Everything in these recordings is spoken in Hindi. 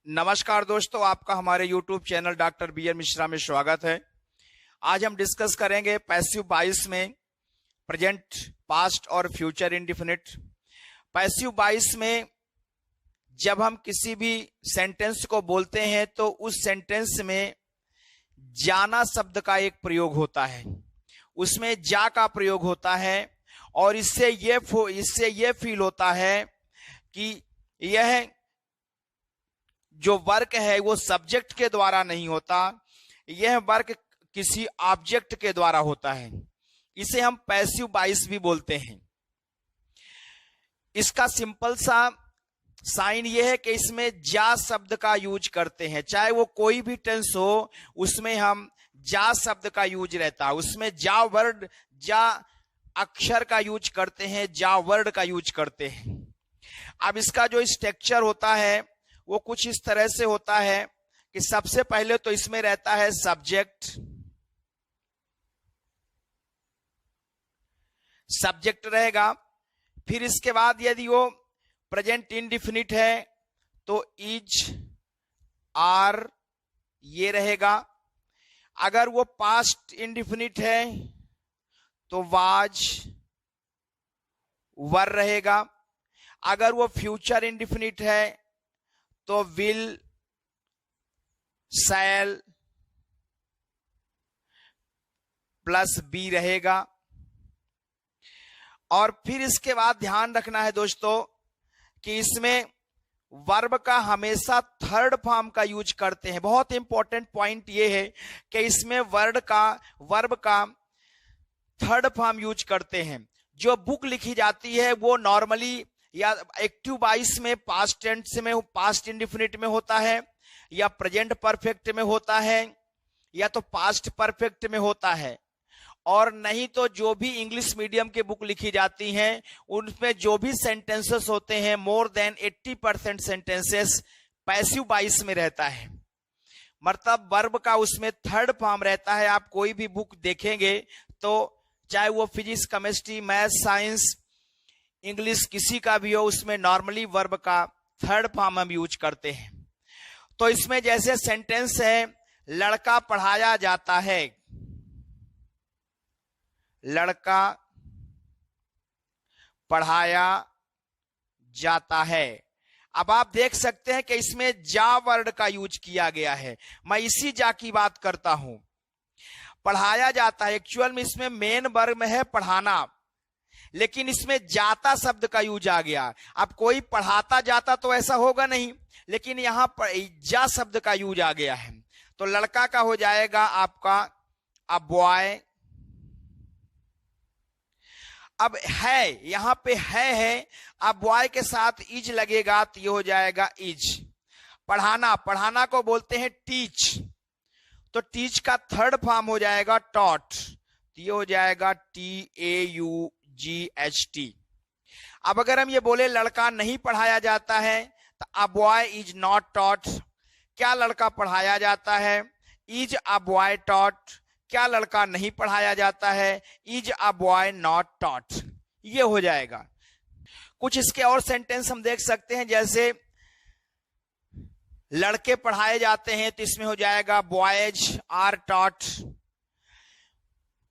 नमस्कार दोस्तों, आपका हमारे YouTube channel doctor B N Mishra में स्वागत है। आज हम डिस्कस करेंगे पैसिव वॉइस में प्रेजेंट, पास्ट और फ्यूचर इंडेफिनिट। पैसिव वॉइस में जब हम किसी भी सेंटेंस को बोलते हैं तो उस सेंटेंस में जाना शब्द का एक प्रयोग होता है, उसमें जा का प्रयोग होता है और इससे ये फील होता है कि यह जो वर्क है वो सब्जेक्ट के द्वारा नहीं होता, यह वर्क किसी ऑब्जेक्ट के द्वारा होता है। इसे हम पैसिव वॉइस भी बोलते हैं। इसका सिंपल सा साइन यह है कि इसमें जा शब्द का यूज करते हैं, चाहे वो कोई भी टेंस हो उसमें हम जा शब्द का यूज रहता है। उसमें जा वर्ड, जा अक्षर का यूज करते हैं, जा वर्ड का यूज करते हैं। अब इसका जो स्ट्रक्चर होता है वो कुछ इस तरह से होता है कि सबसे पहले तो इसमें रहता है सब्जेक्ट रहेगा। फिर इसके बाद यदि वो प्रेजेंट इंडेफिनिट है तो इज, आर ये रहेगा। अगर वो पास्ट इंडेफिनिट है तो वाज, वर रहेगा। अगर वो फ्यूचर इंडेफिनिट है तो विल, शैल प्लस बी रहेगा। और फिर इसके बाद ध्यान रखना है दोस्तों कि इसमें वर्ब का हमेशा थर्ड फॉर्म का यूज करते हैं। बहुत इंपॉर्टेंट पॉइंट ये है कि इसमें वर्ब का थर्ड फॉर्म यूज करते हैं। जो बुक लिखी जाती है वो नॉर्मली या एक्टिव वॉइस में पास्ट टेंस में, पास्ट इंडेफिनिट में होता है, या प्रेजेंट परफेक्ट में होता है, या तो पास्ट परफेक्ट में होता है। और नहीं तो जो भी इंग्लिश मीडियम की बुक लिखी जाती हैं उनमें जो भी सेंटेंसेस होते हैं, more than 80% sentences passive voice में रहता है। मतलब वर्ब का उसमें थर्ड फॉर्म रहता है। आप कोई भी बुक देखेंगे तो चाहे वो physics, chemistry, math, science, English किसी का भी हो, उसमें नॉर्मली वर्ब का थर्ड फॉर्म हम यूज करते हैं। तो इसमें जैसे सेंटेंस है, लड़का पढ़ाया जाता है, लड़का पढ़ाया जाता है। अब आप देख सकते हैं कि इसमें जा वर्ड का यूज किया गया है। मैं इसी जा की बात करता हूं। पढ़ाया जाता है, एक्चुअल में इसमें मेन वर्ब में है पढ़ाना, लेकिन इसमें जाता शब्द का यूज आ गया। अब कोई पढ़ाता जाता तो ऐसा होगा नहीं, लेकिन यहां पर जा शब्द का यूज आ गया है। तो लड़का का हो जाएगा आपका अ बॉय। अब है, यहां पे है, अब बॉय के साथ इज लगेगा तो ये हो जाएगा इज। पढ़ाना को बोलते हैं टीच, तो टीच का थर्ड फॉर्म हो जाएगा टॉट, तो ये हो जाएगा TAUGHT। अब अगर हम ये बोले लड़का नहीं पढ़ाया जाता है तो a boy is not taught. क्या लड़का पढ़ाया जाता है? Is a boy taught. क्या लड़का नहीं पढ़ाया जाता है? Is a boy not taught. ये हो जाएगा। कुछ इसके और सेंटेंस हम देख सकते हैं, जैसे लड़के पढ़ाए जाते हैं तो इसमें हो जाएगा बॉयज आर टॉट।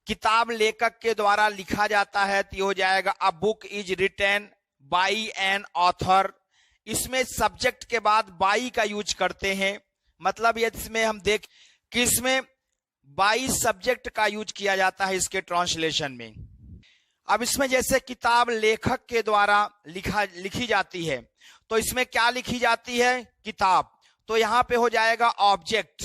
किताब लेखक के द्वारा लिखा जाता है तो ये हो जाएगा a book is written by an author. इसमें सब्जेक्ट के बाद बाई का यूज करते हैं। मतलब ये इसमें हम देख कि इसमें बाई सब्जेक्ट का यूज किया जाता है इसके ट्रांसलेशन में। अब इसमें जैसे किताब लेखक के द्वारा लिखी जाती है तो इसमें क्या लिखी जाती है? किताब। तो यहां पे हो जाएगा ऑब्जेक्ट।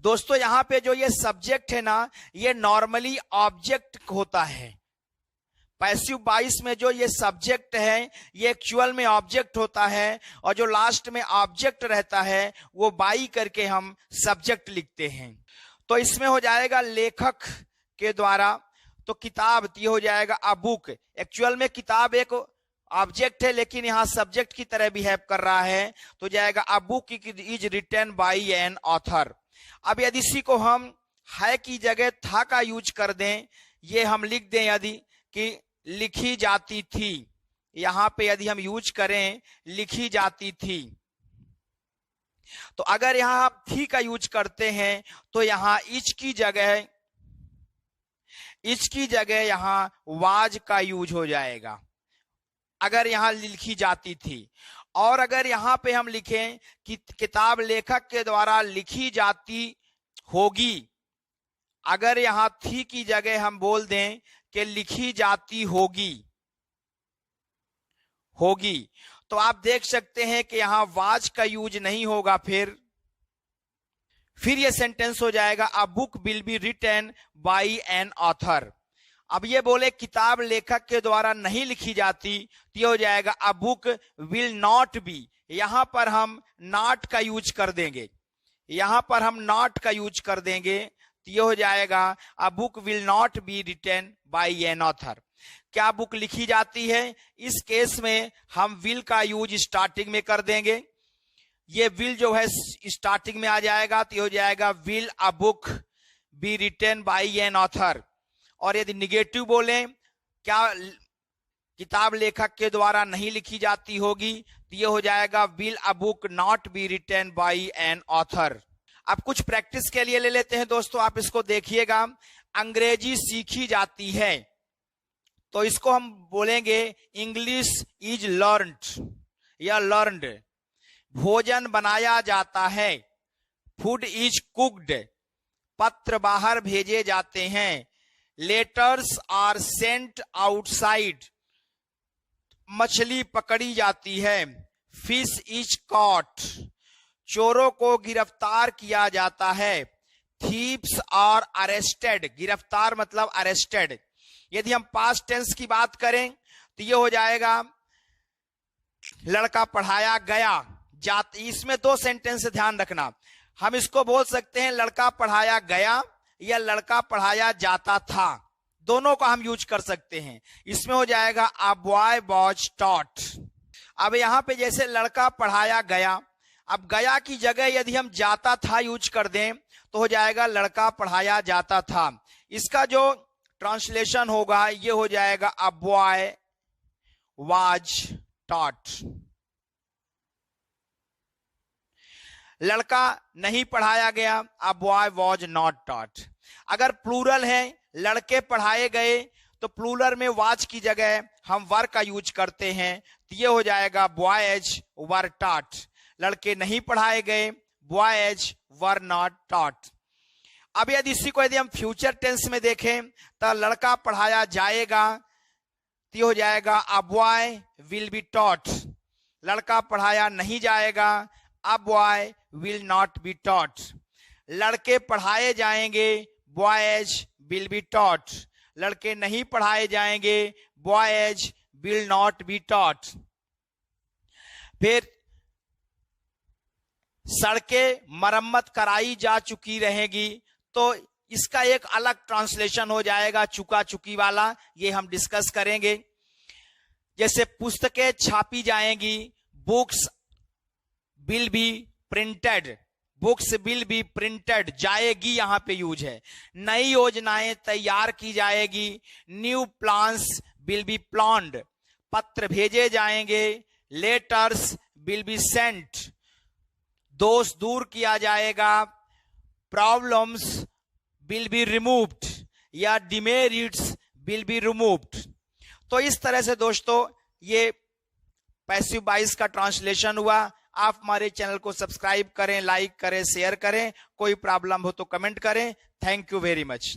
दोस्तों यहां पे जो ये सब्जेक्ट है ना, ये नॉर्मली ऑब्जेक्ट होता है। पैसिव वॉइस में जो ये सब्जेक्ट है ये एक्चुअल में ऑब्जेक्ट होता है, और जो लास्ट में ऑब्जेक्ट रहता है वो बाई करके हम सब्जेक्ट लिखते हैं। तो इसमें हो जाएगा लेखक के द्वारा, तो किताब ये हो जाएगा अ बुक। एक्चुअल में किताब एक ऑब्जेक्ट है लेकिन यहां सब्जेक्ट की तरह बिहेव कर रहा है, तो जाएगा a book is written by an author. अब यदि इसी को हम है की जगह था का यूज कर दें, ये हम लिख दें यदि कि लिखी जाती थी, यहां पे यदि हम यूज करें लिखी जाती थी, तो अगर यहां आप थी का यूज करते हैं तो यहां इच की जगह यहां वाज का यूज हो जाएगा, अगर यहां लिखी जाती थी। और अगर यहां पे हम लिखें कि किताब लेखक के द्वारा लिखी जाती होगी, अगर यहां थी की जगह हम बोल दें कि लिखी जाती होगी, तो आप देख सकते हैं कि यहां वाज का यूज नहीं होगा। फिर यह सेंटेंस हो जाएगा a book will be written by an author. अब ये बोले किताब लेखक के द्वारा नहीं लिखी जाती तो ये हो जाएगा a book will not B. यहां पर हम नॉट का यूज कर देंगे, तो ये हो जाएगा a book will not be written by an author. क्या बुक लिखी जाती है? इस केस में हम विल का यूज स्टार्टिंग में कर देंगे। ये विल जो है स्टार्टिंग में आ जाएगा तो ये हो जाएगा will a book be written by an author. और यदि निगेटिव बोले क्या किताब लेखक के द्वारा नहीं लिखी जाती होगी, तो ये हो जाएगा will a book not be written by an author. अब कुछ प्रैक्टिस के लिए ले लेते हैं दोस्तों, आप इसको देखिएगा। अंग्रेजी सीखी जाती है तो इसको हम बोलेंगे इंग्लिश इज लर्न्ड या लर्न्ड। भोजन बनाया जाता है, फूड इज कुक्ड। पत्र बाहर भेजे जाते हैं, लेटर्स आर सेंट आउटसाइड। मछली पकड़ी जाती है, फिश इज कॉट। चोरों को गिरफ्तार किया जाता है, थीव्स आर अरेस्टेड। गिरफ्तार मतलब अरेस्टेड। यदि हम पास्ट टेंस की बात करें तो ये हो जाएगा लड़का पढ़ाया गया इसमें दो सेंटेंस से ध्यान रखना। हम इसको बोल सकते हैं लड़का पढ़ाया गया या लड़का पढ़ाया जाता था, दोनों का हम यूज कर सकते हैं। इसमें हो जाएगा अ बॉय वाज टॉट। अब यहां पे जैसे लड़का पढ़ाया गया, अब गया की जगह यदि हम जाता था यूज कर दें तो हो जाएगा लड़का पढ़ाया जाता था। इसका जो ट्रांसलेशन होगा ये हो जाएगा अ बॉय वाज टॉट। लड़का नहीं पढ़ाया गया, a boy was not taught. अगर प्लूरल है लड़के पढ़ाए गए तो प्लूरल में वाज की जगह हम वर का यूज करते हैं, तो ये हो जाएगा बॉयज वर टॉट। लड़के नहीं पढ़ाए गए, बॉयज वर नॉट टॉट। अब यदि इसी को यदि हम फ्यूचर टेंस में देखें तो लड़का पढ़ाया जाएगा तो हो जाएगा a boy will be taught. लड़का पढ़ाया नहीं जाएगा, a boy will not be taught. लड़के पढ़ाए जाएंगे, बॉयज विल बी टॉट। लड़के नहीं पढ़ाए जाएंगे, boys will not be taught. फिर सड़कें मरम्मत कराई जा चुकी रहेगी, तो इसका एक अलग ट्रांसलेशन हो जाएगा चुका चुकी वाला, ये हम डिस्कस करेंगे। जैसे पुस्तकें छापी जाएंगी, books will be printed. Books will be printed, जाएगी यहां पे यूज है। नई योजनाएं तैयार की जाएगी, new plans will be planned. पत्र भेजे जाएंगे, लेटर्स विल बी सेंट। दोष दूर किया जाएगा, प्रॉब्लम्स विल बी रिमूव्ड या डिमेरिट्स विल बी रिमूव्ड। तो इस तरह से दोस्तों ये पैसिव वॉइस का ट्रांसलेशन हुआ। आप हमारे चैनल को सब्सक्राइब करें, लाइक करें, शेयर करें। कोई प्रॉब्लम हो तो कमेंट करें। Thank you very much.